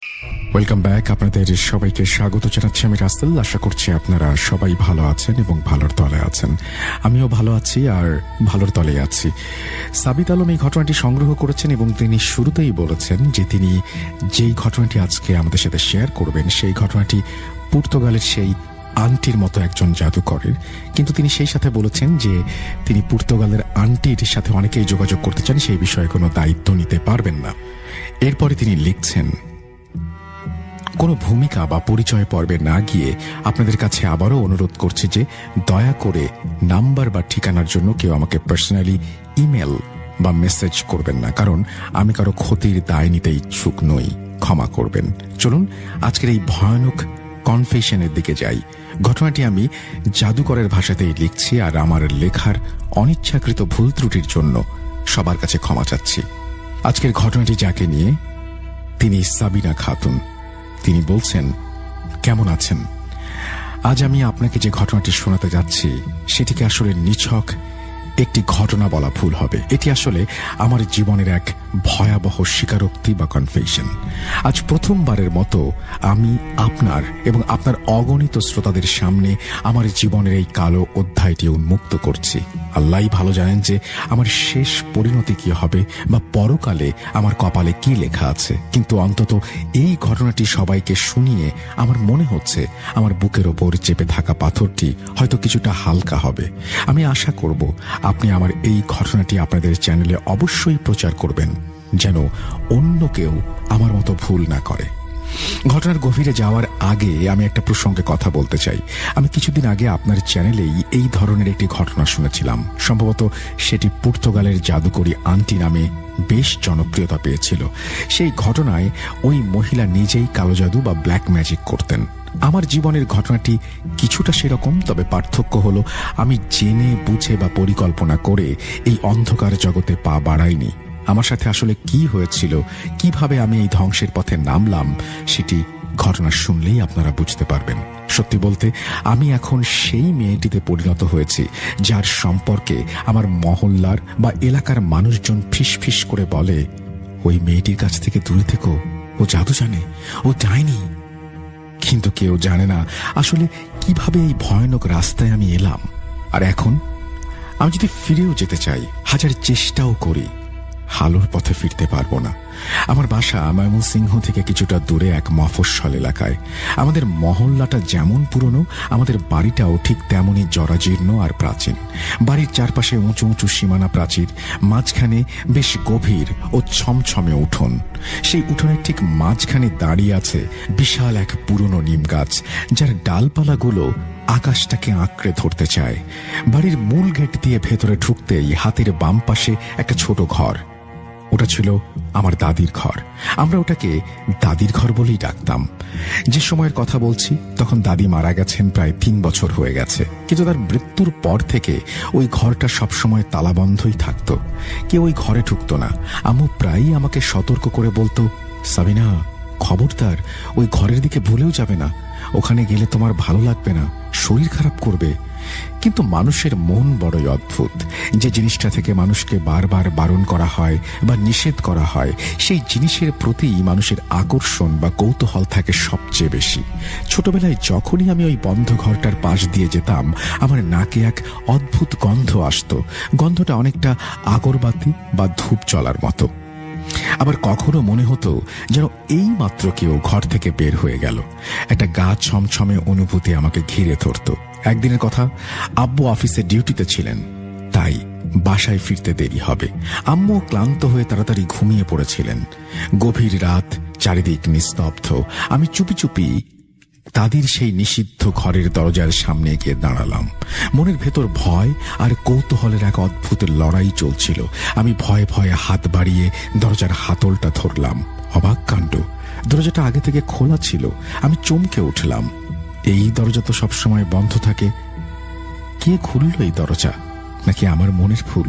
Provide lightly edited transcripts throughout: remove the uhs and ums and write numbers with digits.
Welcome back. আপনাদের সবাইকে স্বাগত জানাচ্ছি আমি রাসেল। আশা করছি আপনারা সবাই ভালো আছেন এবং ভালোর তলে আছেন। আমিও ভালো আছি আর ভালোর তলে আছি। সাবিত আলম এই ঘটনাটি সংগ্রহ করেছেন এবং তিনি শুরুতেই বলেছেন যে তিনি যেই ঘটনাটি আজকে আমাদের সাথে শেয়ার করবেন সেই ঘটনাটি পর্তুগালের সেই আন্টির মতো একজন জাদুকরের, কিন্তু তিনি সেই সাথে বলেছেন যে তিনি পর্তুগালের আন্টির সাথে অনেকেই যোগাযোগ করতে চান, সেই বিষয়ে কোনো দায়িত্ব নিতে পারবেন না। এরপরে তিনি লিখছেন, কোনো ভূমিকা বা পরিচয় পর্বে না গিয়ে আপনাদের কাছে আবারও অনুরোধ করছি যে দয়া করে নাম্বার বা ঠিকানার জন্য কেউ আমাকে পার্সোনালি ইমেল বা মেসেজ করবেন না, কারণ আমি কারো ক্ষতির দায় নিতে ইচ্ছুক নই। ক্ষমা করবেন। চলুন আজকের এই ভয়ানক কনফেশনের দিকে যাই। ঘটনাটি আমি জাদুকরের ভাষাতেই লিখছি আর আমার লেখার অনিচ্ছাকৃত ভুল ত্রুটির জন্য সবার কাছে ক্ষমা চাচ্ছি। আজকের ঘটনাটি যাকে নিয়ে, তিনি সাবিনা খাতুন। তিনি বলছেন, কেমন আছেন? আজ আমি আপনাকে যে ঘটনাটি শোনাতে যাচ্ছি সেটিকে আসলে নিছক একটি ঘটনা বলা ভুল হবে। এটি আসলে আমার জীবনের এক ভয়াবহ স্বীকারোক্তি বা কনফেশন। আজ প্রথমবারের মতো আমি আপনার এবং আপনার অগণিত শ্রোতাদের সামনে আমার জীবনের এই কালো অধ্যায়টি উন্মুক্ত করছি। আল্লাহই ভালো জানেন যে আমার শেষ পরিণতি কি হবে বা পরকালে আমার কপালে কি লেখা আছে, কিন্তু অন্তত এই ঘটনাটি সবাইকে শুনিয়ে আমার মনে হচ্ছে আমার বুকের ওপর চেপে থাকা পাথরটি হয়তো কিছুটা হালকা হবে। আমি আশা করব আপনি আমার এই ঘটনাটি আপনাদের চ্যানেলে অবশ্যই প্রচার করবেন, যেন অন্য কেউ আমার মতো ভুল না করে। ঘটনার গভীরে যাওয়ার আগে আমি একটা প্রসঙ্গে কথা বলতে চাই। আমি কিছুদিন আগে আপনার চ্যানেলেই এই ধরনের একটি ঘটনা শুনেছিলাম। সম্ভবত সেটি পর্তুগালের জাদুকরি আন্টি নামে বেশ জনপ্রিয়তা পেয়েছিল। সেই ঘটনায় ওই মহিলা নিজেই কালো জাদু বা ব্ল্যাক ম্যাজিক করতেন। আমার জীবনের ঘটনাটি কিছুটা সেরকম, তবে পার্থক্য হলো আমি জেনে বুঝে বা পরিকল্পনা করে এই অন্ধকার জগতে পা বাড়াইনি। আমার সাথে আসলে কি হয়েছিল, কিভাবে আমি এই ধ্বংসের পথে নামলাম, সেটি ঘটনা শুনলেই আপনারা বুঝতে পারবেন। সত্যি বলতে আমি এখন সেই মেয়েটিতে পরিণত হয়েছি যার সম্পর্কে আমার মহল্লার বা এলাকার মানুষজন ফিসফিস করে বলে, ওই মেয়েটির কাছ থেকে দূরে থেকো, ও জাদু জানে, ও যায়নি। কিন্তু কেউ জানে না আসলে কিভাবে এই ভয়ানক রাস্তায় আমি এলাম। আর এখন আমি যদি ফিরেও যেতে চাই, হাজার চেষ্টাও করি, হালোর পথে ফিরতে পারবো না। আমার বাসা ময়মনসিংহ থেকে কিছুটা দূরে এক মফস্বল এলাকায়। আমাদের মহল্লাটা যেমন পুরনো, আমাদের বাড়িটাও ঠিক তেমনই জরাজীর্ণ আর প্রাচীন। বাড়ির চারপাশে উঁচু উঁচু সীমানা প্রাচীর, মাঝখানে বেশ গভীর ও ছমছমে উঠোন। সেই উঠোনের ঠিক মাঝখানে দাঁড়িয়ে আছে বিশাল এক পুরনো নিম গাছ, যার ডালপালাগুলো আকাশটাকে আঁকড়ে ধরতে চায়। বাড়ির মূল গেট দিয়ে ভেতরে ঢুকতেই হাতের বাম পাশে একটা ছোট ঘর। ওটা ছিল আমার দাদির ঘর। আমরা ওটাকে দাদির ঘর বলেই ডাকতাম। যে সময়ের কথা বলছি তখন দাদি মারা গেছেন প্রায় 3 বছর হয়ে গেছে, কিন্তু তার মৃত্যুর পর থেকে ওই ঘরটা সবসময় তালাবন্ধই থাকতো। কেউ ওই ঘরে ঢুকতো না। আম্মু প্রায়ই আমাকে সতর্ক করে বলতো, সাবিনা খবরদার ওই ঘরের দিকে ভুলেও যাবে না, ওখানে গেলে তোমার ভালো লাগবে না, শরীর খারাপ করবে। কিন্তু মানুষের মন বড়ই অদ্ভুত। যে জিনিসটা থেকে মানুষকে বারবার বারণ করা হয় বা নিষেধ করা হয়, সেই জিনিসের প্রতি মানুষের আকর্ষণ বা কৌতূহল থাকে সবচেয়ে বেশি। ছোটবেলায় যখনই আমি ওই বন্ধ ঘরটার পাশ দিয়ে যেতাম, আমার নাকে এক অদ্ভুত গন্ধ আসতো। গন্ধটা অনেকটা আগরবাতি বা ধূপ জ্বলার মতো। আবার কখনো মনে হতো যেন এই মাত্র কেউ ঘর থেকে বের হয়ে গেল। একটা গা ছমছমে অনুভূতি আমাকে ঘিরে ধরত। একদিনের কথা, আব্বু অফিসে ডিউটিতে ছিলেন, তাই বাসায় ফিরতে দেরি হবে। আম্মু ক্লান্ত হয়ে তাড়াতাড়ি ঘুমিয়ে পড়েছিলেন। গভীর রাত, চারিদিক নিস্তব্ধ। আমি চুপি চুপি দাদির সেই নিষিদ্ধ ঘরের দরজার সামনে গিয়ে দাঁড়ালাম। মনের ভেতর ভয় আর কৌতূহলের এক অদ্ভুত লড়াই চলছিল। আমি ভয়ে ভয়ে হাত বাড়িয়ে দরজার হাতলটা ধরলাম। অবাক কাণ্ড, দরজাটা আগে থেকে খোলা ছিল। আমি চমকে উঠলাম। এই দরজা তো সবসময় বন্ধ থাকে। কে খুলল এই দরজা? নাকি আমার মনের ভুল?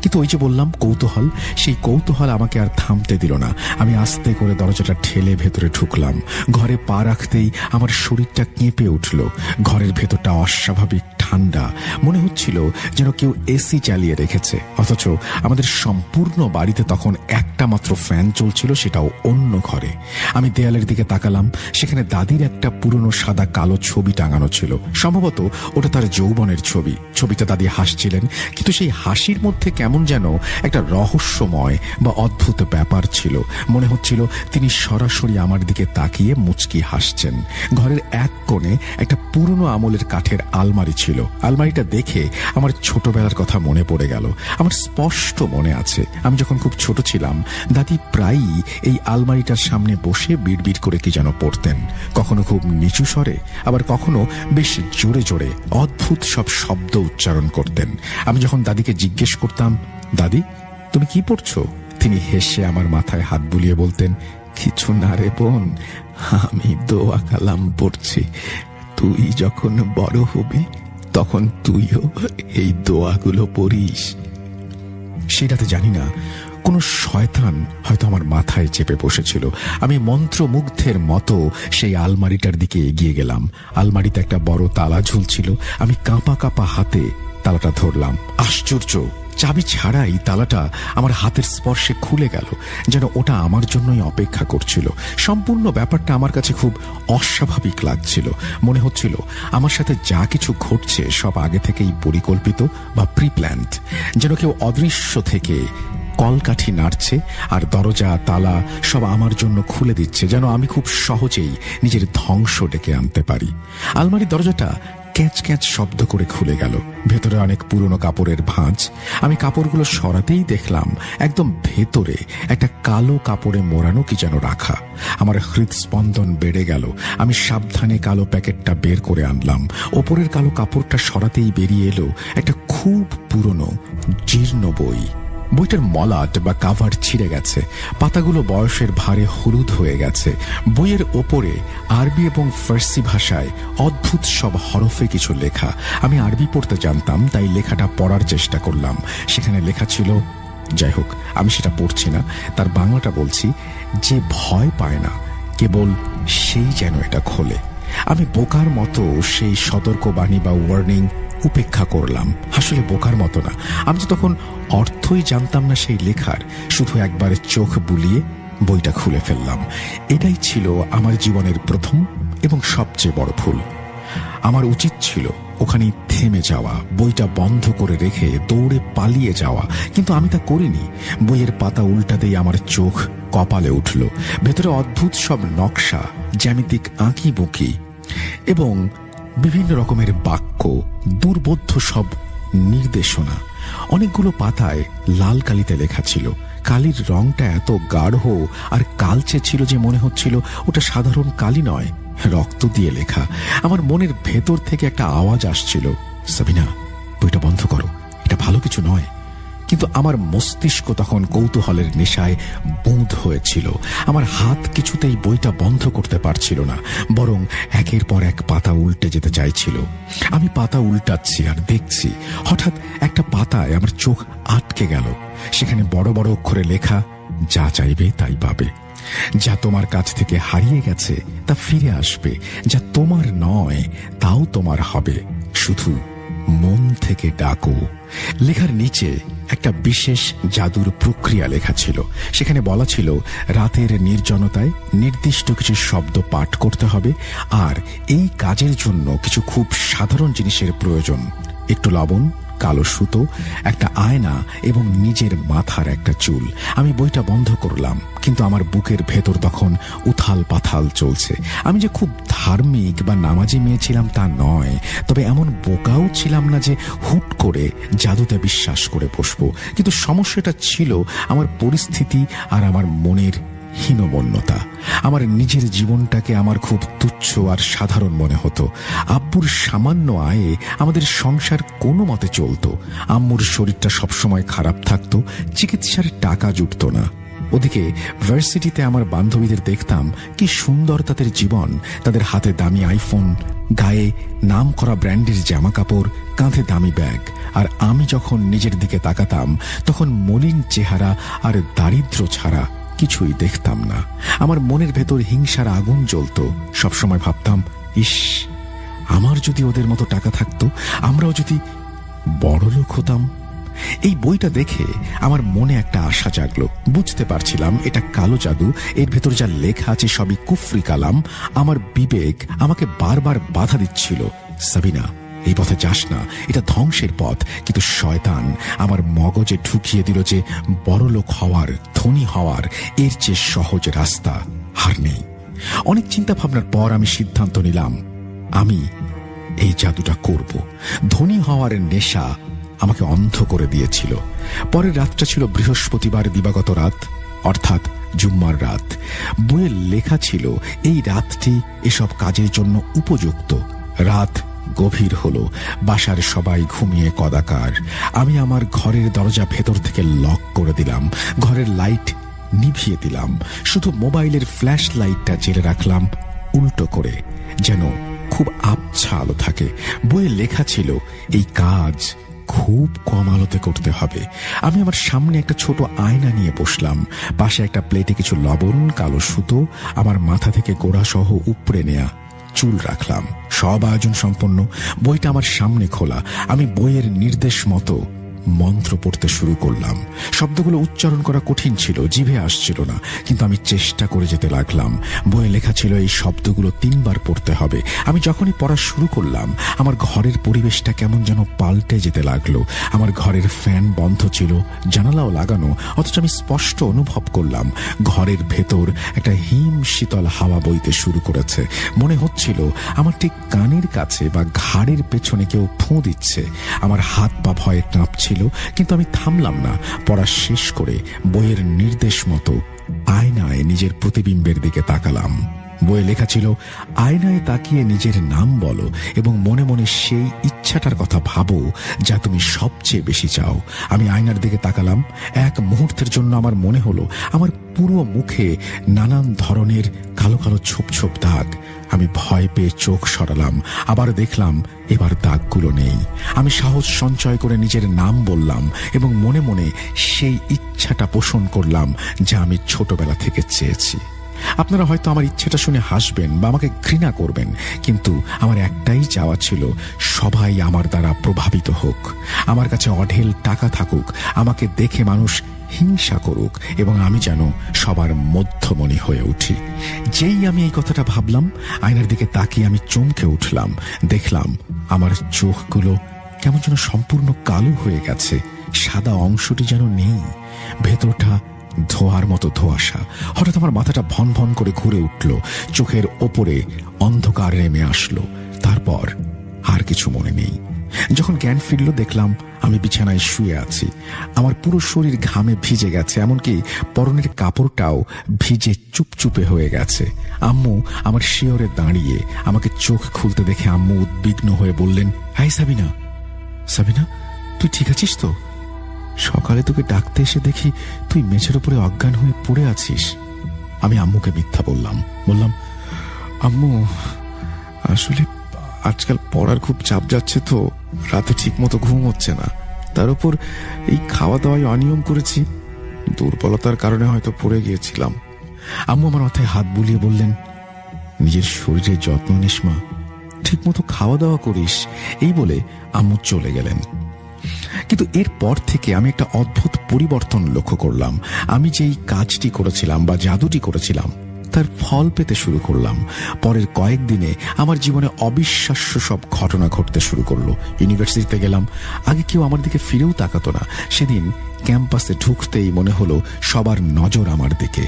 কিন্তু ওই যে বললাম কৌতূহল, সেই কৌতূহল আমাকে আর থামতে দিল না। আমি আস্তে করে দরজাটা ঠেলে ভেতরে ঢুকলাম। ঘরে পা রাখতেই আমার শরীরটা কেঁপে উঠল। ঘরের ভেতরটা অস্বাভাবিক ঠান্ডা, মনে হচ্ছিল যেন কেউ এসি চালিয়ে রেখেছে, অথচ আমাদের সম্পূর্ণ বাড়িতে তখন একটা মাত্র ফ্যান চলছিল, সেটাও অন্য ঘরে। আমি দেয়ালের দিকে তাকালাম, সেখানে দাদির একটা পুরনো সাদা কালো ছবি টাঙানো ছিল। সম্ভবত ওটা তার যৌবনের ছবি। ছবিতে দাদি হাসছিলেন, কিন্তু সেই হাসির মধ্যে কেমন যেন একটা রহস্যময় বা অদ্ভুত ব্যাপার ছিল। মনে হচ্ছিল তিনি সরাসরি আমার দিকে তাকিয়ে মুচকি হাসছেন। ঘরের এক কোণে একটা পুরনো আমলের কাঠের আলমারি ছিল। আলমারিটা দেখে আমার ছোটবেলার কথা মনে পড়ে গেল। আমার স্পষ্ট মনে আছে, আমি যখন খুব ছোট ছিলাম দাদি প্রায়ই এই আলমারিটার সামনে বসে বিড়বিড় করে কি যেন পড়তেন। কখনো খুব নিচু স্বরে, আবার কখনো বেশ জোরে জোরে অদ্ভুত সব শব্দ উচ্চারণ করতেন। আমি যখন দাদিকে জিজ্ঞেস করতাম, দাদি তুমি কি পড়ছো, তিনি হেসে আমার মাথায় হাত বুলিয়ে বলতেন, কিছু না রে বোন, আমি দোয়া কালাম পড়ছি। তুই যখন বড় হবি তখন তুইও এই দোয়াগুলো পড়িস। সেটাতে জানি না কোন শয়তান হয়তো আমার মাথায় চেপে বসেছিল। আমি মন্ত্রমুগ্ধের মতো সেই আলমারিটার দিকে এগিয়ে গেলাম। আলমারিতে একটা বড় তালা ঝুলছিল। আমি কাঁপা কাঁপা হাতে তালাটা ধরলাম। আশ্চর্য, চাবি ছাড়াই তালাটা আমার হাতের স্পর্শে খুলে গেল, যেন ওটা আমার জন্যই অপেক্ষা করছিল। সম্পূর্ণ ব্যাপারটা আমার কাছে খুব অস্বাভাবিক লাগছিল। মনে হচ্ছিল আমার সাথে যা কিছু ঘটছে সব আগে থেকেই পরিকল্পিত বা প্রিপ্ল্যান্ড, যেন কেউ অদৃশ্য থেকে কলকাঠি নাড়ছে আর দরজা তালা সব আমার জন্য খুলে দিচ্ছে, যেন আমি খুব সহজেই নিজের ধ্বংস ডেকে আনতে পারি। আলমারির দরজাটা ক্যাঁচ ক্যাঁচ শব্দ করে খুলে গেল। ভেতরে অনেক পুরনো কাপড়ের ভাঁজ। আমি কাপড়গুলো সরাতেই দেখলাম একদম ভেতরে একটা কালো কাপড়ে মোড়ানো কি যেন রাখা। আমার হৃদস্পন্দন বেড়ে গেল। আমি সাবধানে কালো প্যাকেটটা বের করে আনলাম। ওপরের কালো কাপড়টা সরাতেই বেরিয়ে এলো একটা খুব পুরনো জীর্ণ বই। বইটার মলাট বা কাভার ছিঁড়ে গেছে, পাতাগুলো বয়সের ভারে হলুদ হয়ে গেছে। বইয়ের ওপরে আরবি এবং ফার্সি ভাষায় অদ্ভুত সব হরফে কিছু লেখা। আমি আরবি পড়তে জানতাম, তাই লেখাটা পড়ার চেষ্টা করলাম। সেখানে লেখা ছিল, যাই হোক আমি সেটা পড়ছি না, তার বাংলাটা বলছি, যে ভয় পায় না কেবল সেই যেন এটা খোলে। আমি বোকার মতো সেই সতর্কবাণী বা ওয়ার্নিং উপেক্ষা করলাম। আসলে বোকার মতো না, আমি তো তখন অর্থই জানতাম না সেই লেখার। শুধু একবার চোখ বুলিয়ে বইটা খুলে ফেললাম। এটাই ছিল আমার জীবনের প্রথম এবং সবচেয়ে বড় ভুল। আমার উচিত ছিল ওখানেই থেমে যাওয়া, বইটা বন্ধ করে রেখে দৌড়ে পালিয়ে যাওয়া, কিন্তু আমি তা করিনি। বইয়ের পাতা উল্টাতেই আমার চোখ কপালে উঠল। ভেতরে অদ্ভুত সব নকশা, জ্যামিতিক আঁকি বুকি এবং বিভিন্ন রকমের বাক্য, দুর্বোধ্য সব নির্দেশনা। অনেকগুলো পাতায় লাল কালিতে লেখা ছিল। কালির রংটা এত গাঢ় আর কালচে ছিল যে মনে হচ্ছিল ওটা সাধারণ কালি নয়, রক্ত দিয়ে লেখা। আমার মনের ভেতর থেকে একটা আওয়াজ আসছিল, সাবিনা বইটা বন্ধ করো, এটা ভালো কিছু নয়। কিন্তু আমার মস্তিষ্ক তখন কৌতূহলের নেশায় বুঁদ হয়েছিল। আমার হাত কিছুতেই বইটা বন্ধ করতে পারছিল না, বরং একের পর এক পাতা উল্টে যেতে চাইছিল। আমি পাতা উল্টাচ্ছি আর দেখছি, হঠাৎ একটা পাতায় আমার চোখ আটকে গেল। সেখানে বড় বড় অক্ষরে লেখা, যা চাইবে তাই পাবে। যা তোমার কাছ থেকে হারিয়ে গেছে তা ফিরে আসবে, যা তোমার নয় তাও তোমার হবে, শুধু মন থেকে ডাকো। লেখার নিচে একটা বিশেষ জাদুর প্রক্রিয়া লেখা ছিল। সেখানে বলা ছিল, রাতের নির্জনতায় নির্দিষ্ট কিছু শব্দ পাঠ করতে হবে, আর এই কাজের জন্য কিছু খুব সাধারণ জিনিসের প্রয়োজন, একটু লবণ, কালো সুতো, একটা আয়না এবং নিজের মাথার একটা চুল। আমি বইটা বন্ধ করলাম, কিন্তু আমার বুকের ভেতর তখন উথাল পাথাল চলছে। আমি যে খুব ধার্মিক বা নামাজি মেয়ে ছিলাম তা নয়, তবে এমন বোকাও ছিলাম না যে হুট করে জাদুতে বিশ্বাস করে বসবো। কিন্তু সমস্যাটা ছিল আমার পরিস্থিতি আর আমার মনের হীনমন্যতা। আমার নিজের জীবনটাকে আমার খুব তুচ্ছ আর সাধারণ মনে হতো। আব্বুর সামান্য আয়ে আমাদের সংসার কোনো মতে চলতো। আম্মুর শরীরটা সবসময় খারাপ থাকতো, চিকিৎসার টাকা জুটতো না। ওদিকে ভার্সিটিতে আমার বান্ধবীদের দেখতাম কি সুন্দর তাদের জীবন। তাদের হাতে দামি আইফোন, গায়ে নাম করা ব্র্যান্ডের জামা কাপড়, কাঁধে দামি ব্যাগ। আর আমি যখন নিজের দিকে তাকাতাম তখন মলিন চেহারা আর দারিদ্র্য ছাড়া কিছুই দেখতাম না। আমার মনের ভেতর হিংসার আগুন জ্বলত। সবসময় ভাবতাম, ইস, আমার যদি ওদের মতো টাকা থাকতো, আমরাও যদি বড়লোক হতাম। এই বইটা দেখে আমার মনে একটা আশা জাগলো। বুঝতে পারছিলাম এটা কালো জাদু, এর ভেতর যা লেখা আছে সবই কুফরি কালাম। আমার বিবেক আমাকে বারবার বাধা দিচ্ছিল, সাবিনা, এই পথে যাস না, এটা ধ্বংসের পথ। কিন্তু শয়তান আমার মগজে ঢুকিয়ে দিল যে বড়লোক হওয়ার, ধনী হওয়ার এর চেয়ে সহজ রাস্তা আর নেই। অনেক চিন্তা ভাবনার পর আমি সিদ্ধান্ত নিলাম, আমি এই জাদুটা করব। ধনী হওয়ার নেশা আমাকে অন্ধ করে দিয়েছিল। পরের রাতটা ছিল বৃহস্পতিবার দিবাগত রাত, অর্থাৎ জুম্মার রাত। বইয়ে লেখা ছিল এই রাতটি এসব কাজের জন্য উপযুক্ত। রাত গভীর হলো, বাসার সবাই ঘুমিয়ে কদাকার। আমি আমার ঘরের দরজা ভেতর থেকে লক করে দিলাম, ঘরের লাইট নিভিয়ে দিলাম, শুধু মোবাইলের ফ্ল্যাশ লাইটটা জেলে রাখলাম উল্টো করে, যেন খুব আবছা আলো থাকে। বইয়ে লেখা ছিল এই কাজ খুব কম আলোতে করতে হবে। আমি আমার সামনে একটা ছোট আয়না নিয়ে বসলাম, পাশে একটা প্লেটে কিছু লবণ, কালো সুতো, আমার মাথা থেকে গোড়া সহ উপড়ে নেয়া চুল রাখলাম। সব আয়োজন সম্পন্ন। বইটা আমার সামনে খোলা। আমি বইয়ের নির্দেশ মতো মন্ত্র পড়তে শুরু করলাম। শব্দগুলো উচ্চারণ করা কঠিন ছিল, জিভে আসছিল না, কিন্তু আমি চেষ্টা করে যেতে লাগলাম। বইয়ে লেখা ছিল এই শব্দগুলো 3 বার পড়তে হবে। আমি যখনই পড়া শুরু করলাম আমার ঘরের পরিবেশটা কেমন যেন পাল্টে যেতে লাগলো। আমার ঘরের ফ্যান বন্ধ ছিল, জানালাও লাগানো, অথচ আমি স্পষ্ট অনুভব করলাম ঘরের ভেতর একটা হিম শীতল হাওয়া বইতে শুরু করেছে। মনে হচ্ছিল আমার ঠিক কানের কাছে বা ঘাড়ের পেছনে কেউ ফোঁ দিচ্ছে। আমার হাত পা ভয়ে কাঁপছিল, কিন্তু আমি থামলাম না। পড়া শেষ করে বইয়ের নির্দেশ মতো আয়নায় নিজের প্রতিবিম্বের দিকে তাকালাম। বইয়ে লেখা ছিল, আয়নায় তাকিয়ে নিজের নাম বলো এবং মনে মনে সেই ইচ্ছাটার কথা ভাবো যা তুমি সবচেয়ে বেশি চাও। আমি আয়নার দিকে তাকালাম। এক মুহূর্তের জন্য আমার মনে হলো আমার পুরো মুখে নানান ধরনের কালো কালো ছোপ ছোপ দাগ। আমি ভয় পেয়ে চোখ সরালাম, আবার দেখলাম এবার দাগগুলো নেই। আমি সাহস সঞ্চয় করে নিজের নাম বললাম এবং মনে মনে সেই ইচ্ছাটা পোষণ করলাম যা আমি ছোটবেলা থেকে চেয়েছি। আপনারা হয়তো আমার ইচ্ছেটা শুনে হাসবেন বা আমাকে ঘৃণা করবেন, কিন্তু আমার একটাই চাওয়া ছিল, সবাই আমার দ্বারা প্রভাবিত হোক, আমার কাছে অঢেল টাকা থাকুক, আমাকে দেখে মানুষ হিংসা করুক এবং আমি যেন সবার মধ্যমণি হয়ে উঠি। যেই আমি এই কথাটা ভাবলাম, আয়নার দিকে তাকিয়ে আমি চমকে উঠলাম। দেখলাম আমার চোখগুলো কেমন যেন সম্পূর্ণ কালো হয়ে গেছে, সাদা অংশটি যেন নেই, ভেতরটা ধোয়ার মতো ধোঁয়াশা। হঠাৎ আমার মাথাটা ভন ভন করে ঘুরে উঠল, চোখের ওপরে অন্ধকার নেমে আসলো। তারপর আর কিছু মনে নেই। যখন জ্ঞান ফিরল দেখলাম আমি বিছানায় শুয়ে আছি। আমার পুরো শরীর ঘামে ভিজে গেছে, এমনকি পরনের কাপড়টাও ভিজে চুপচুপে হয়ে গেছে। আম্মু আমার শিয়রে দাঁড়িয়ে আমাকে চোখ খুলতে দেখে আম্মু উদ্বিগ্ন হয়ে বললেন, হাই সাবিনা, সাবিনা, তুই ঠিক আছিস তো? সকালে তোকে ডাকতে এসে দেখি তুই মেঝের উপরে অজ্ঞান হয়ে পড়ে আছিস। আমি আম্মুকে মিথ্যা বললাম। আম্মু, আসলে আজকাল পড়ার খুব চাপ যাচ্ছে তো, রাতে ঠিক মতো ঘুম হচ্ছে না, তার উপর এই খাওয়া দাওয়ায় অনিয়ম করেছি, দুর্বলতার কারণে হয়তো পড়ে গিয়েছিলাম। আম্মু আমার মাথায় হাত বুলিয়ে বললেন, নিজের শরীরের যত্ন নিস মা, ঠিক মতো খাওয়া দাওয়া করিস। এই বলে আম্মু চলে গেলেন। কিন্তু এরপর থেকে আমি একটা অদ্ভুত পরিবর্তন লক্ষ্য করলাম। আমি যেই কাজটি করেছিলাম বা জাদুটি করেছিলাম তার ফল পেতে শুরু করলাম। পরের কয়েকদিনে আমার জীবনে অবিশ্বাস্য সব ঘটনা ঘটতে শুরু করলো। ইউনিভার্সিটিতে গেলাম, আগে কেউ আমার দিকে ফিরেও তাকাতো না। সেদিন ক্যাম্পাসে ঢুকতেই মনে হলো সবার নজর আমার দিকে।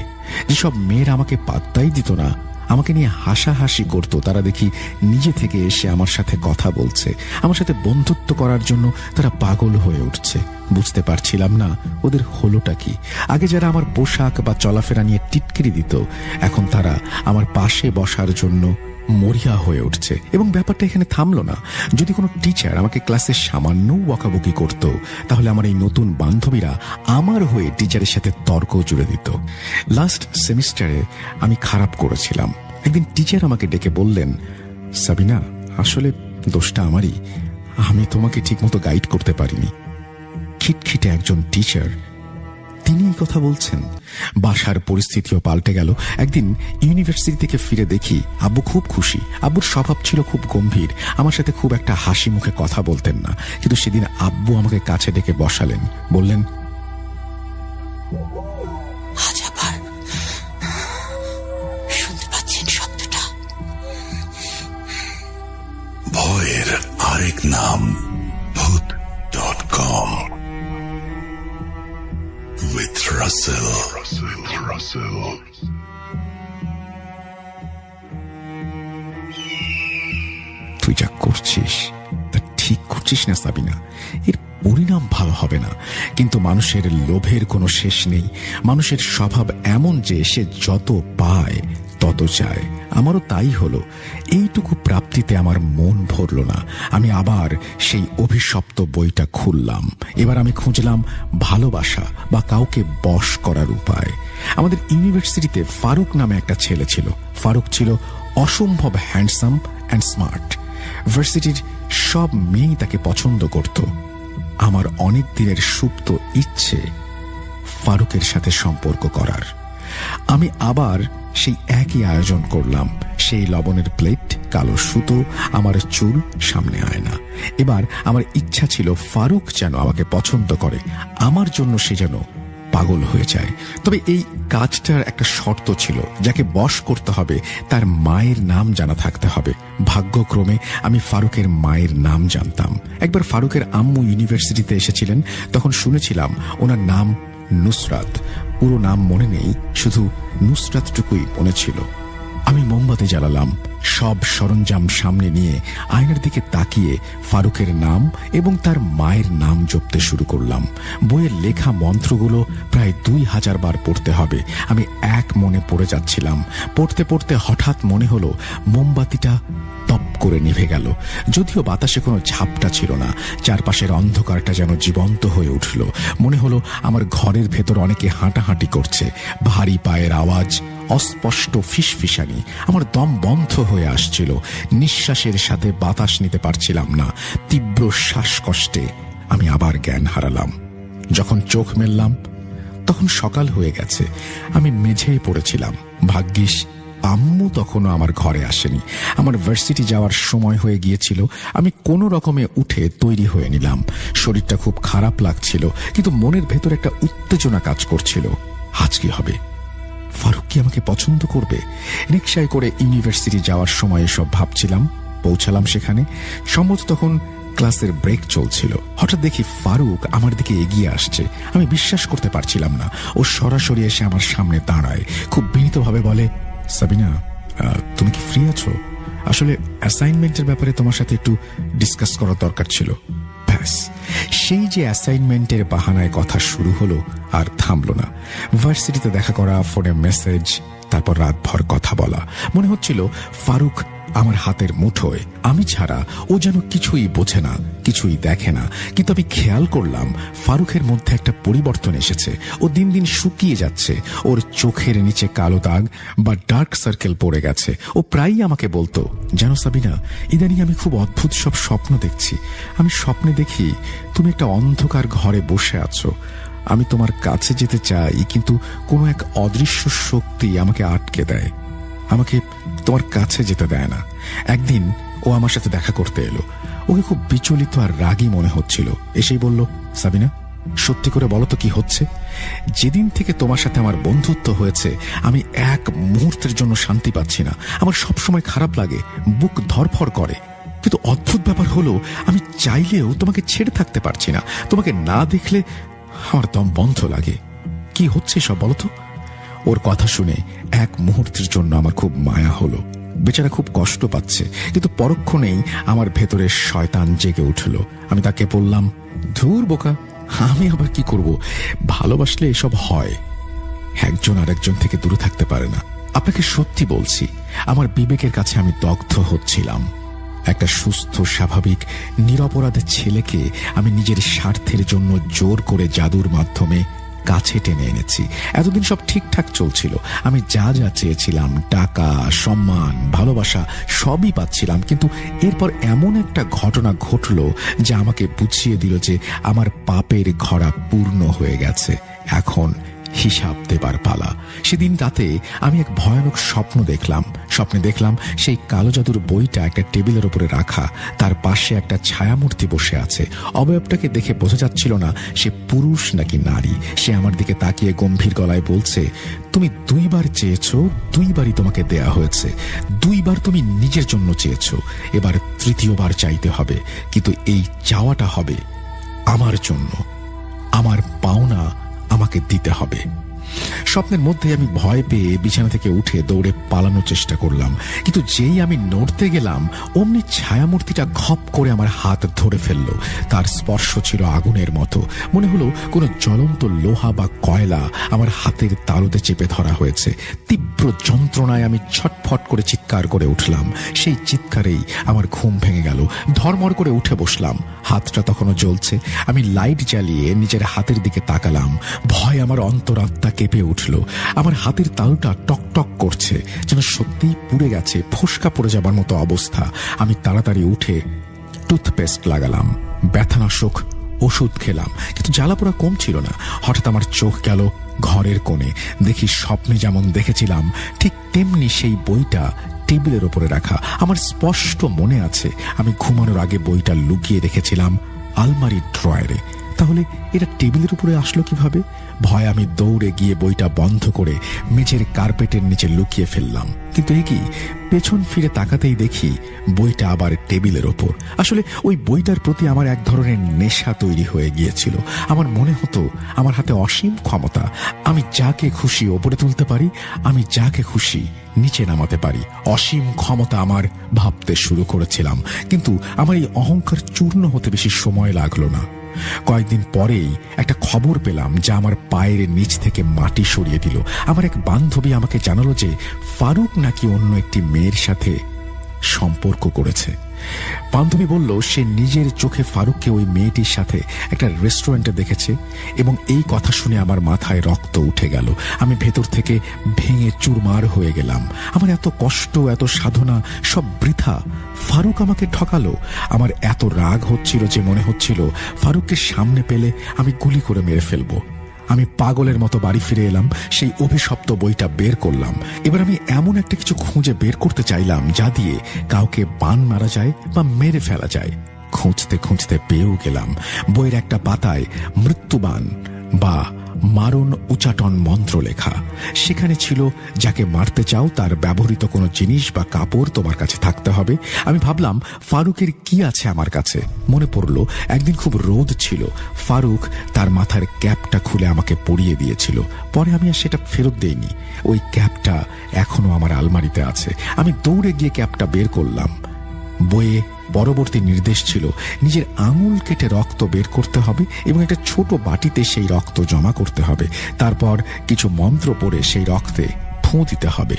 যেসব মেয়েরা আমাকে পাত্তাই দিত না, আমাকে নিয়ে হাসাহাসি করতো, তারা দেখি নিজে থেকে এসে আমার সাথে কথা বলছে, আমার সাথে বন্ধুত্ব করার জন্য তারা পাগল হয়ে উঠছে। বুঝতে পারছিলাম না ওদের হলোটা কি। আগে যারা আমার পোশাক বা চলাফেরা নিয়ে টিটকিরি দিত, এখন তারা আমার পাশে বসার জন্য মরিয়া হয়ে উঠছে। এবং ব্যাপারটা এখানে থামলো না। যদি কোনো টিচার আমাকে ক্লাসে সামান্য বকাবকি করত, তাহলে আমার এই নতুন বান্ধবীরা আমার হয়ে টিচারের সাথে তর্ক জুড়ে দিত। লাস্ট সেমিস্টারে আমি খারাপ করেছিলাম। একদিন টিচার আমাকে ডেকে বললেন, সাবিনা, আসলে দোষটা আমারই, আমি তোমাকে ঠিকমতো গাইড করতে পারিনি। খিটখিটে একজন টিচার, তিনি এই কথা বলছেন। বাসার পরিস্থিতিও পাল্টে গেল। একদিন ইউনিভার্সিটি থেকে ফিরে দেখি আব্বু খুব খুশি। আব্বুর স্বভাব ছিল খুব গম্ভীর, আমার সাথে খুব একটা হাসি মুখে কথা বলতেন না। কিন্তু সেদিন আব্বু আমাকে কাছে ডেকে বসালেন, বললেন, আজ আবার শুনতে পাচ্ছেন শব্দটা? ভয়ের আরেক নাম ভূত.com with Russell. তুই যা করছিস তা ঠিক করছিস না সাবিনা, এর পরিণাম ভালো হবে না। কিন্তু মানুষের লোভের কোনো শেষ নেই। মানুষের স্বভাব এমন যে সে যত পায় তত চায়। আমারও তাই হলো। এইটুকু প্রাপ্তিতে আমার মন ভরল না। আমি আবার সেই অভিশপ্ত বইটা খুললাম। এবার আমি খুঁজলাম ভালোবাসা বা কাউকে বশ করার উপায়। আমাদের ইউনিভার্সিটিতে ফারুক নামে একটা ছেলে ছিল। ফারুক ছিল অসম্ভব হ্যান্ডসাম অ্যান্ড স্মার্ট। ভার্সিটির সব মেয়েই তাকে পছন্দ করত। আমার অনেক দিনের সুপ্ত ইচ্ছে ফারুকের সাথে সম্পর্ক করার। আমি আবার সেই একই আয়োজন করলাম। সেই লবণের প্লেট, কালো সুতো, আমার চুল, সামনে আয়না। এবার আমার ইচ্ছা ছিল ফারুক যেন আমাকে পছন্দ করে, আমার জন্য সে যেন পাগল হয়ে যায়। তবে এই কাজটার একটা শর্ত ছিল, যাকে বশ করতে হবে তার মায়ের নাম জানা থাকতে হবে। ভাগ্যক্রমে আমি ফারুকের মায়ের নাম জানতাম। একবার ফারুকের আম্মু ইউনিভার্সিটিতে এসেছিলেন, তখন শুনেছিলাম ওনার নাম নুসরাত। পুরো নাম মনে নেই, শুধু নুসরাতটুকুই মনে ছিল। আমি মোমবাতি জ্বালালাম, সব সরঞ্জাম সামনে নিয়ে আয়নার দিকে তাকিয়ে ফারুকের নাম এবং তার মায়ের নাম জপতে শুরু করলাম। বইয়ের লেখা মন্ত্রগুলো প্রায় 2000 বার পড়তে হবে। আমি এক মনে পড়ে যাচ্ছিলাম। পড়তে পড়তে হঠাৎ মনে হলো মোমবাতিটা টপ করে নিভে গেল। যদিও বাতাসে কোনো ঝাপটা ছিল না, চারপাশের অন্ধকারটা যেন জীবন্ত হয়ে উঠল। মনে হলো আমার ঘরের ভেতর অনেকে হাঁটাহাঁটি করছে। ভারী পায়ের আওয়াজ, অস্পষ্ট ফিসফিসানি। আমার দম বন্ধ হয়ে আসছিল। নিঃশ্বাসের সাথে বাতাস নিতে পারছিলাম না। তীব্র শ্বাসকষ্টে আমি আবার জ্ঞান হারালাম। যখন চোখ মেললাম তখন সকাল হয়ে গেছে। আমি মেঝেই পড়েছিলাম। ভাগ্যিস আম্মু তখনও আমার ঘরে আসেনি। আমার ভার্সিটি যাওয়ার সময় হয়ে গিয়েছিল। আমি কোনো রকমে উঠে তৈরি হয়ে নিলাম। শরীরটা খুব খারাপ লাগছিল, কিন্তু মনের ভেতর একটা উত্তেজনা কাজ করছিল। আজ কি হবে? ফারুক কি আমাকে পছন্দ করবে? রিকশায় করে ইউনিভার্সিটি যাওয়ার সময় এসব ভাবছিলাম। পৌঁছালাম সেখানে। সম্ভবত তখন ক্লাসের ব্রেক চলছিল। হঠাৎ দেখি ফারুক আমার দিকে এগিয়ে আসছে। আমি বিশ্বাস করতে পারছিলাম না। ও সরাসরি এসে আমার সামনে দাঁড়ায়। খুব বিনীতভাবে বলে, সাবিনা, তুমি কি ফ্রি আছো? আসলে অ্যাসাইনমেন্টের ব্যাপারে তোমার সাথে একটু ডিসকাস করার দরকার ছিল। ব্যাস, সেই যে অ্যাসাইনমেন্টের বাহানায় কথা শুরু হলো আর থামলো না। ভার্সিটিতে দেখা করা, ফোনে মেসেজ, তারপর রাতভর কথা বলা। মনে হচ্ছিল ফারুক আমার হাতের মুঠোয়। আমি ছাড়া ও যেন কিছুই বোঝে না, কিছুই দেখে না। কিন্তু আমি খেয়াল করলাম ফারুকের মধ্যে একটা পরিবর্তন এসেছে। ও দিন দিন শুকিয়ে যাচ্ছে। ওর চোখের নিচে কালো দাগ বা ডার্ক সার্কেল পড়ে গেছে। ও প্রায়ই আমাকে বলতো, জানো সাবিনা, ইদানিং আমি খুব অদ্ভুত সব স্বপ্ন দেখছি। আমি স্বপ্নে দেখি তুমি একটা অন্ধকার ঘরে বসে আছো। আমি তোমার কাছে যেতে চাই, কিন্তু কোনো এক অদৃশ্য শক্তি আমাকে আটকে দেয়, আমাকে তোমার কাছে যেতে দেয় না। একদিন ও আমার সাথে দেখা করতে এলো। ওকে খুব বিচলিত আর রাগী মনে হচ্ছিল। এসেই বলল, সাবিনা, সত্যি করে বলো তো কি হচ্ছে? যেদিন থেকে তোমার সাথে আমার বন্ধুত্ব হয়েছে আমি এক মুহূর্তের জন্য শান্তি পাচ্ছি না। আমার সবসময় খারাপ লাগে, বুক ধড়ফড় করে। কিন্তু অদ্ভুত ব্যাপার হলো, আমি চাইলেও তোমাকে ছেড়ে থাকতে পারছি না। তোমাকে না দেখলে আমার দম বন্ধ লাগে। কি হচ্ছে সব বলো তো? ওর কথা শুনে এক মুহূর্তের জন্য আমার খুব মায়া হলো। বেচারা খুব কষ্ট পাচ্ছে, কিন্তু পরক্ষণেই আমার ভেতরে শয়তান জেগে উঠল। আমি তাকে বললাম, ধুর বোকা, আমি আবার কি করব? ভালোবাসলে এসব হয়। একজন আরেকজন থেকে দূরে থাকতে পারে না। আপনাকে সত্যি বলছি, আমার বিবেকের কাছে আমি দগ্ধ হচ্ছিলাম। একটা সুস্থ, স্বাভাবিক, নিরপরাধ ছেলেকে আমি নিজের স্বার্থের জন্য জোর করে জাদুর মাধ্যমে কাছে টেনে এনেছি। এতদিন সব ঠিকঠাক চলছিল, আমি যা যা চেয়েছিলাম, টাকা, সম্মান, ভালোবাসা সবই পাচ্ছিলাম। কিন্তু এরপর এমন একটা ঘটনা ঘটল যা আমাকে বুঝিয়ে দিল যে আমার পাপের ঘড়া পূর্ণ হয়ে গেছে, এখন হিসাব দেবার পালা। সেদিন রাতে আমি এক ভয়ানক স্বপ্নে দেখলাম সেই কালো জাদুর বইটা একটা টেবিলের উপরে রাখা, তার পাশে একটা ছায়ামূর্তি বসে আছে। অবয়বটাকে দেখে বোঝা যাচ্ছিল না সে পুরুষ নাকি নারী। সে আমার দিকে তাকিয়ে গম্ভীর গলায় বলছে, তুমি 2 বার চেয়েছো, 2 বারই তোমাকে দেয়া হয়েছে। 2 বার তুমি নিজের জন্য চেয়েছো, এবার 3য় বার চাইতে হবে, কিন্তু এই চাওয়াটা হবে আমার জন্য। আমার পাওনা আমাকে দিতে হবে। স্বপ্নের মধ্যে আমি ভয় পেয়ে বিছানা থেকে উঠে দৌড়ে পালানোর চেষ্টা করলাম, কিন্তু যেই আমি নড়তে গেলাম অমনি ছায়ামূর্তিটা খপ করে আমার হাত ধরে ফেলল। তার স্পর্শ ছিল আগুনের মতো, মনে হলো কোনো জ্বলন্ত লোহা বা কয়লা আমার হাতের তালুতে চেপে ধরা হয়েছে। তীব্র যন্ত্রণায় আমি ছটফট করে চিৎকার করে উঠলাম। সেই চিৎকারেই আমার ঘুম ভেঙে গেল। ধর্মর করে উঠে বসলাম, হাতটা তখনও জ্বলছে। আমি লাইট জ্বালিয়ে নিজের হাতের দিকে তাকালাম। ভয় আমার অন্তরাত্মা কেঁপে উঠল। আমার হাতের তালুটা টকটক করছে, যেন সত্যিই পুড়ে গেছে, ফোসকা পড়ে যাবার মতো অবস্থা। আমি তাড়াতাড়ি উঠে টুথপেস্ট লাগালাম, ব্যথানাশক ওষুধ খেলাম, কিন্তু জ্বালাপোড়া কমছিল না। হঠাৎ আমার চোখ গেল ঘরের কোণে। দেখি স্বপ্নে যেমন দেখেছিলাম ঠিক তেমনি সেই বইটা টেবিলের ওপরে রাখা। আমার স্পষ্ট মনে আছে আমি ঘুমানোর আগে বইটা লুকিয়ে রেখেছিলাম আলমারির ড্রয়ারে। তাহলে এটা টেবিলের উপরে আসলো কিভাবে? ভয় আমি দৌড়ে গিয়ে বইটা বন্ধ করে মেঝের কার্পেটের নিচে লুকিয়ে ফেললাম। কিন্তু এ কি, পেছন ফিরে তাকাতেই দেখি বইটা আবার টেবিলের ওপর। আসলে ওই বইটার প্রতি আমার এক ধরনের নেশা তৈরি হয়ে গিয়েছিল। আমার মনে হতো আমার হাতে অসীম ক্ষমতা, আমি যাকে খুশি ওপরে তুলতে পারি, আমি যাকে খুশি নিচে নামাতে পারি। অসীম ক্ষমতা আমার ভাবতে শুরু করেছিলাম, কিন্তু আমার এই অহংকার চূর্ণ হতে বেশি সময় লাগলো না। কয়েকদিন পরেই একটা খবর পেলাম যা আমার পায়ের নিচ থেকে মাটি সরিয়ে দিল। আমার এক বান্ধবী আমাকে জানালো যে ফারুক নাকি অন্য একটি মেয়ের সাথে সম্পর্ক করেছে। বান্ধবী বলল সে নিজের চোখে ফারুককে ওই মেয়েটির সাথে একটা রেস্টুরেন্টে দেখেছে, এবং এই কথা শুনে আমার মাথায় রক্ত উঠে গেল। আমি ভেতর থেকে ভেঙে চুরমার হয়ে গেলাম। আমার এত কষ্ট, এত সাধনা সব বৃথা। ফারুক আমাকে ঠকালো। আমার এত রাগ হচ্ছিল যে মনে হচ্ছিল ফারুককে সামনে পেলে আমি গুলি করে মেরে ফেলবো। আমি পাগলের মতো বাড়ি ফিরে এলাম, সেই অভিশপ্ত বইটা বের করলাম। এবার আমি এমন একটা কিছু খুঁজে বের করতে চাইলাম যা দিয়ে কাউকে বান মারা যায় বা মেরে ফেলা যায়। খুঁজতে খুঁজতে পেয়েও গেলাম। বইয়ের একটা পাতায় মৃত্যুবান বা মারণ উচাটন মন্ত্র লেখা। সেখানে ছিল, যাকে মারতে চাও তার ব্যবহৃত কোনো জিনিস বা কাপড় তোমার কাছে থাকতে হবে। আমি ভাবলাম ফারুকের কি আছে আমার কাছে। মনে পড়ল একদিন খুব রোদ ছিল, ফারুক তার মাথার ক্যাপটা খুলে আমাকে পরিয়ে দিয়েছিল। পরে আমি আর সেটা ফেরত দেইনি। ওই ক্যাপটা এখনো আমার আলমারিতে আছে। আমি দৌড়ে গিয়ে ক্যাপটা বের করলাম। বইয়ে পরবর্তী নির্দেশ ছিল নিজের আঙুল কেটে রক্ত বের করতে হবে এবং একটা ছোট বাটিতে সেই রক্ত জমা করতে হবে। তারপর কিছু মন্ত্র পড়ে সেই রক্তে ফুঁ দিতে হবে।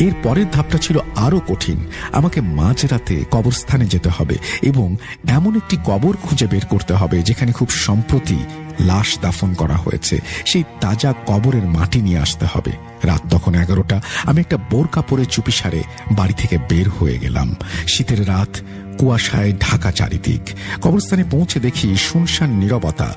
এর পরের ধাপটা ছিল আরো কঠিন। আমাকে মাঝরাতে কবরস্থানে যেতে হবে এবং এমন একটি কবর খুঁজে বের করতে হবে যেখানে খুব সম্প্রতি লাশ দাফন করা হয়েছে। সেই তাজা কবরের মাটি নিয়ে আসতে হবে। রাত তখন 11টা। আমি একটা বোরকা পরে চুপিসারে বাড়ি থেকে বের হয়ে গেলাম। শীতের রাত, কুয়াশায় ঢাকা চারিদিক। কবরস্থানে পৌঁছে দেখি শুনশান নীরবতা,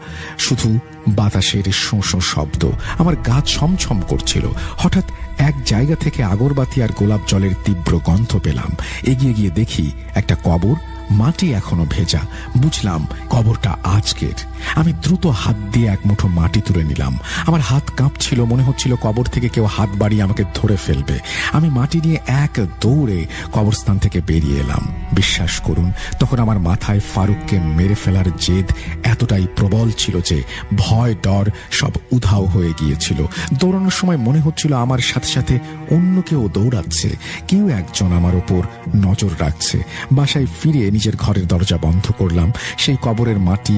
শুধু বাতাসের শোঁ শোঁ শব্দ। আমার গা ছমছম করছিল। হঠাৎ এক জায়গা থেকে আগরবাতি আর গোলাপ জলের তীব্র গন্ধ পেলাম। এগিয়ে গিয়ে দেখি একটা কবর, মাটি এখনো ভেজা। বুঝলাম কবরটা আজকের। আমি দ্রুত হাত দিয়ে এক মুঠো মাটি তুলে নিলাম। আমার হাত কাঁপছিল, মনে হচ্ছিল কবর থেকে কেউ হাত বাড়িয়ে আমাকে ধরে ফেলবে। আমি মাটি নিয়ে এক দৌড়ে কবরস্থান থেকে বেরিয়ে এলাম। বিশ্বাস করুন, তখন আমার মাথায় ফারুককে মেরে ফেলার জেদ এতটাই প্রবল ছিল যে ভয় ডর সব উধাও হয়ে গিয়েছিল। দৌড়ানোর সময় মনে হচ্ছিল আমার সাথে সাথে অন্য কেউ দৌড়াচ্ছে, কেউ একজন আমার ওপর নজর রাখছে। বাসায় ফিরে নিজের ঘরের দরজা বন্ধ করলাম। সেই কবরের মাটি,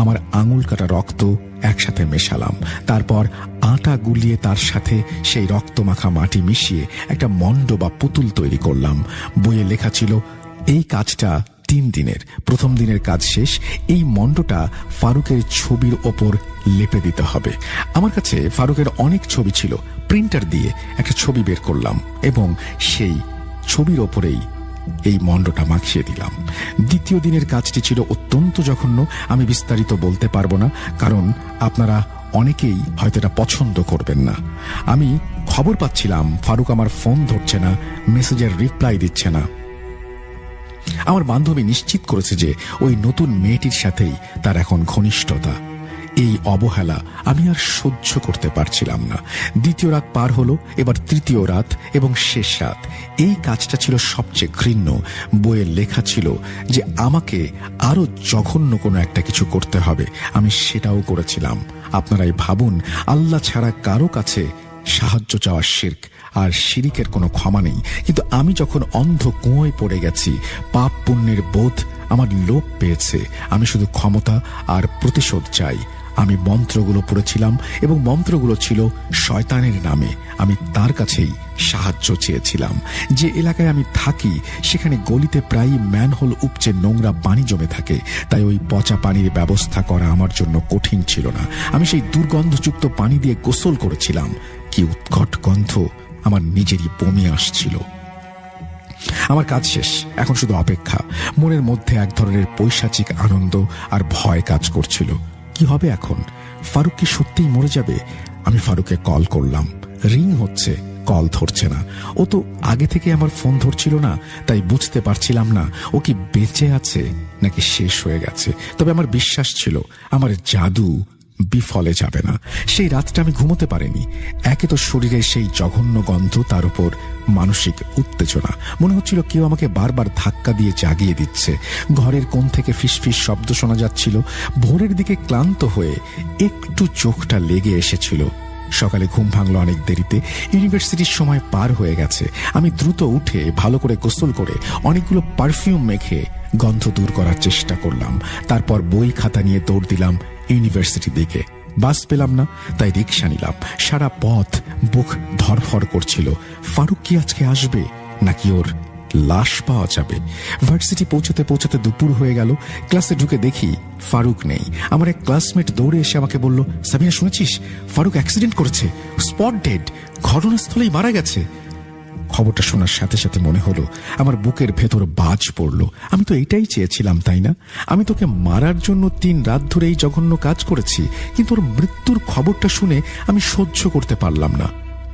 আমার আঙুল কাটা রক্ত একসাথে মেশালাম। তারপর আটা গুলিয়ে তার সাথে সেই রক্ত মাখা মাটি মিশিয়ে একটা মণ্ড বা পুতুল তৈরি করলাম। বইয়ে লেখা ছিল, এই কাজটা 3 দিনের। প্রথম দিনের কাজ শেষ। এই মণ্ডটা ফারুকের ছবির ওপর লেপে দিতে হবে। আমার কাছে ফারুকের অনেক ছবি ছিল। প্রিন্টার দিয়ে একটা ছবি বের করলাম এবং সেই ছবির ওপরেই এই মণ্ডটা মাখিয়ে দিলাম। দ্বিতীয় দিনের কাজটি ছিল অত্যন্ত জঘন্য। আমি বিস্তারিত বলতে পারবো না, কারণ আপনারা অনেকেই হয়তো এটা পছন্দ করবেন না। আমি খবর পাচ্ছিলাম ফারুক আমার ফোন ধরছে না, মেসেজের রিপ্লাই দিচ্ছে না। আমার বান্ধবী নিশ্চিত করেছে যে ওই নতুন মেয়েটির সাথেই তার এখন ঘনিষ্ঠতা। এই অবহেলা আমি আর সহ্য করতে পারছিলাম না। দ্বিতীয় রাত পার হলো, এবার তৃতীয় রাত এবং শেষ রাত। এই কাজটা ছিল সবচেয়ে ঘৃণ্য। বইয়ে লেখা ছিল যে আমাকে আরো জঘন্য কোনো একটা কিছু করতে হবে। আমি সেটাও করেছিলাম। আপনারাই ভাবুন, আল্লাহ ছাড়া কারো কাছে সাহায্য চাওয়া শিরক, আর শিরিকের কোনো ক্ষমা নেই। কিন্তু আমি যখন অন্ধ কুঁয়োয় পড়ে গেছি, পাপ পুণ্যের বোধ আমার লোপ পেয়েছে। আমি শুধু ক্ষমতা আর প্রতিশোধ চাই। আমি মন্ত্রগুলো পড়েছিলাম এবং মন্ত্রগুলো ছিল শয়তানের নামে। আমি তার কাছেই সাহায্য চেয়েছিলাম। যে এলাকায় আমি থাকি সেখানে গলিতে প্রায়ই ম্যানহোল উপচে নোংরা পানি জমে থাকে, তাই ওই পচা পানির ব্যবস্থা করা আমার জন্য কঠিন ছিল না। আমি সেই দুর্গন্ধযুক্ত পানি দিয়ে গোসল করেছিলাম। কি উৎকট গন্ধ! আমার নিজেরই বমি আসছিল। আমার কাজ শেষ, এখন শুধু অপেক্ষা। মনের মধ্যে এক ধরনের পৈশাচিক আনন্দ আর ভয় কাজ করছিল। কি হবে এখন? ফারুক কি সত্যিই মরে যাবে? আমি ফারুককে কল করলাম, রিং হচ্ছে, কল ধরছে না। ও তো আগে থেকে আমার ফোন ধরছিল না, তাই বুঝতে পারছিলাম না ও কি বেঁচে আছে নাকি শেষ হয়ে গেছে। তবে আমার বিশ্বাস ছিল আমার জাদু বিফলে যাবে না। সেই রাতটা আমি ঘুমোতে পারিনি। একে তো শরীরে সেই জঘন্য গন্ধ, তার উপর মানসিক উত্তেজনা। মনে হচ্ছিল কেউ আমাকে বারবার ধাক্কা দিয়ে জাগিয়ে দিচ্ছে। ঘরের কোণ থেকে ফিসফিস শব্দ শোনা যাচ্ছিল। ভোরের দিকে ক্লান্ত হয়ে একটু চোখটা লেগে এসেছিল। সকালে ঘুম ভাঙলো অনেক দেরিতে। ইউনিভার্সিটির সময় পার হয়ে গেছে। আমি দ্রুত উঠে ভালো করে গোসল করে অনেকগুলো পারফিউম মেখে গন্ধ দূর করার চেষ্টা করলাম। তারপর বই খাতা নিয়ে দৌড় দিলাম ইউনিভার্সিটির দিকে। বাস পেলাম না, তাই রিক্সা নিলাম। সারা পথ বুক ধরফর করছিল। ফারুক কি আজকে আসবে নাকি ওর লাশ পাওয়া যাবে? ভার্সিটি পৌঁছতে পৌঁছতে দুপুর হয়ে গেল। ক্লাসে ঢুকে দেখি ফারুক নেই। আমার এক ক্লাসমেট দৌড়ে এসে আমাকে বলল, সাবিনা শুনেছিস, ফারুক অ্যাক্সিডেন্ট করেছে, স্পট ডেড, ঘটনাস্থলেই মারা গেছে। খবরটা শোনার সাথে সাথে মনে হলো আমার বুকের ভেতর বাজ পড়ল। আমি তো এটাই চেয়েছিলাম, তাই না? আমি তোকে মারার জন্য 3 রাত ধরে এই জঘন্য কাজ করেছি, কিন্তু ওর মৃত্যুর খবরটা শুনে আমি সহ্য করতে পারলাম না।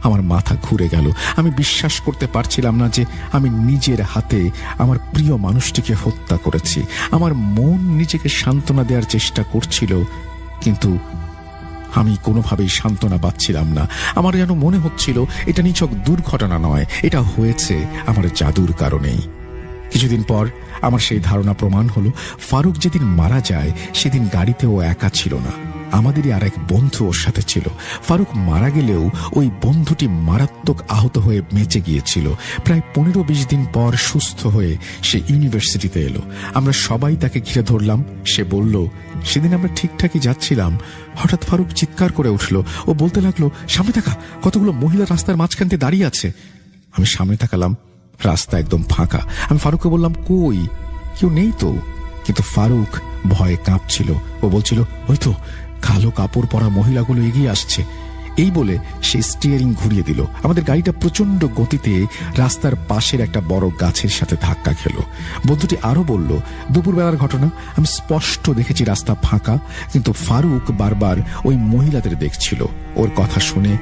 আমার মাথা ঘুরে গেল। আমি বিশ্বাস করতে পারছিলাম না যে আমি নিজের হাতে আমার প্রিয় মানুষটিকে হত্যা করেছি। আমার মন নিজেকে সান্ত্বনা দেওয়ার চেষ্টা করছিল, কিন্তু আমি কোনোভাবেই সান্ত্বনা পাচ্ছিলাম না। আমার যেন মনে হচ্ছিল এটা নিছক দুর্ঘটনা নয়, এটা হয়েছে আমার জাদুর কারণেই। কিছুদিন পর আমার সেই ধারণা প্রমাণ হলো। ফারুক যেদিন মারা যায় সেদিন গাড়িতে ও একা ছিল না, আমাদেরই আর এক বন্ধু ওর সাথে ছিল। ফারুক মারা গেলেও ওই বন্ধুটি মারাত্মক আহত হয়ে বেঁচে গিয়েছিল। প্রায় 15-20 দিন পর সুস্থ হয়ে সে ইউনিভার্সিটিতে এলো। আমরা সবাই তাকে ঘিরে ধরলাম। সে বলল, সেদিন আমরা ঠিকঠাকই যাচ্ছিলাম, হঠাৎ ফারুক চিৎকার করে উঠল। ও বলতে লাগলো, সামনে থাকা কতগুলো মহিলা রাস্তার মাঝখান দিয়ে দাঁড়িয়ে আছে। আমি সামনে তাকালাম, রাস্তা একদম ফাঁকা। আমি ফারুককে বললাম, কই, কেউ নেই তো। কিন্তু ফারুক ভয়ে কাঁপছিল। ও বলছিল, ওই তো কালো কাপড় পরা মহিলাগুলো এগিয়ে আসছে। এই বলে সে স্টিয়ারিং ঘুরিয়ে দিল। আমাদের গাড়িটা প্রচন্ড গতিতে রাস্তার পাশের একটা বড় গাছের সাথে ধাক্কা খেল। বন্ধুটি আরো বলল, দুপুরবেলার ঘটনা, আমি স্পষ্ট দেখেছি রাস্তা ফাঁকা, কিন্তু ফারুক বারবার ওই মহিলাদের দেখছিল। ওর কথা শুনে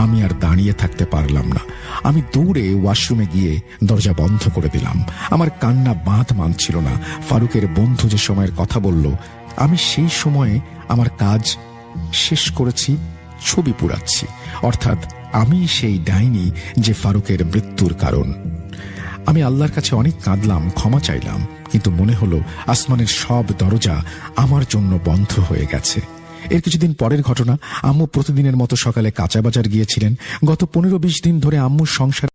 আমি আর দাঁড়িয়ে থাকতে পারলাম না। আমি দৌড়ে ওয়াশরুমে গিয়ে দরজা বন্ধ করে দিলাম। আমার কান্না বাঁধ মানছিল না। ফারুকের বন্ধু যে সময়ের কথা বলল, আমি সেই সময়ে আমার কাজ শেষ করেছি, ছবি পুড়াচ্ছি। অর্থাৎ আমি সেই ডাইনি যে ফারুকের মৃত্যুর কারণ। আমি আল্লাহর কাছে অনেক কাঁদলাম, ক্ষমা চাইলাম, কিন্তু মনে হলো আসমানের সব দরজা আমার জন্য বন্ধ হয়ে গেছে। এর কিছুদিন পরের ঘটনা, আম্মু প্রতিদিনের মতো সকালে কাঁচা বাজার গিয়েছিলেন। গত 15-20 দিন ধরে আম্মুর সংসার